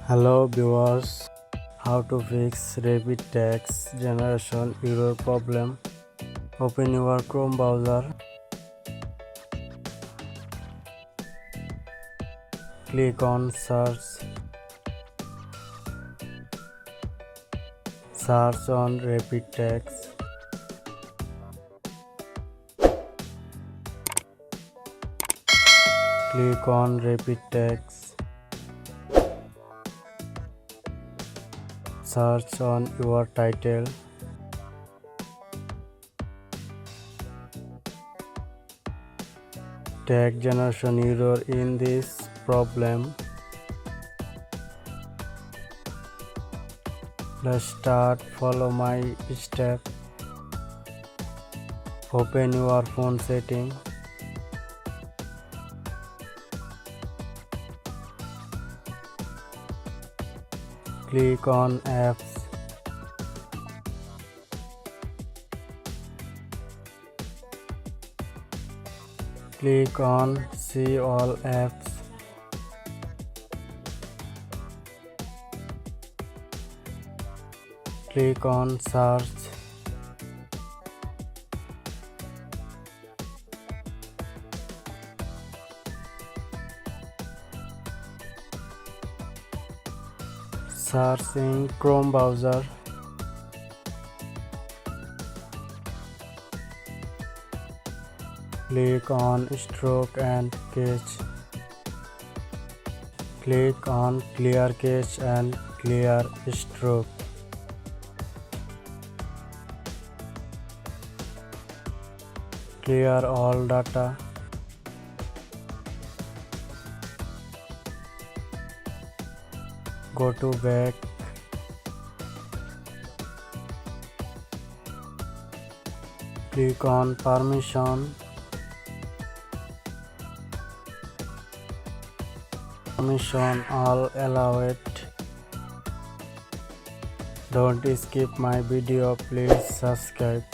Hello viewers, how to fix rapid text generation error problem. Open your Chrome browser, click on search on rapid text. Click on rapid text. Search on your title. Tag generation error in this problem. Let's start. Follow my step. Open your phone setting. Click on apps. Click on see all apps. Click on search. Search in Chrome browser. Click on stroke and cache. Click on clear cache and clear stroke. Clear all data. Go to back. Click on permission. Permission all, allow it. Don't skip my video, please subscribe.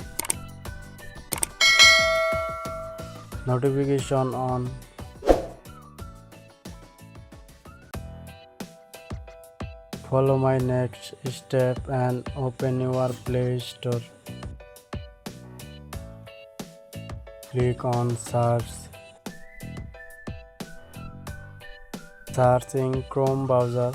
Notification on. Follow my next step and open your Play Store. Click on search. Search in Chrome browser.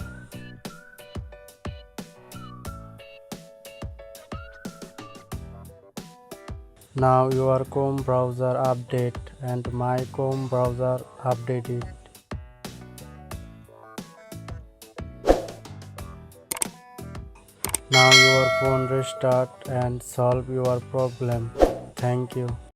Now your Chrome browser update and my Chrome browser updated. Now your phone restart and solve your problem. Thank you.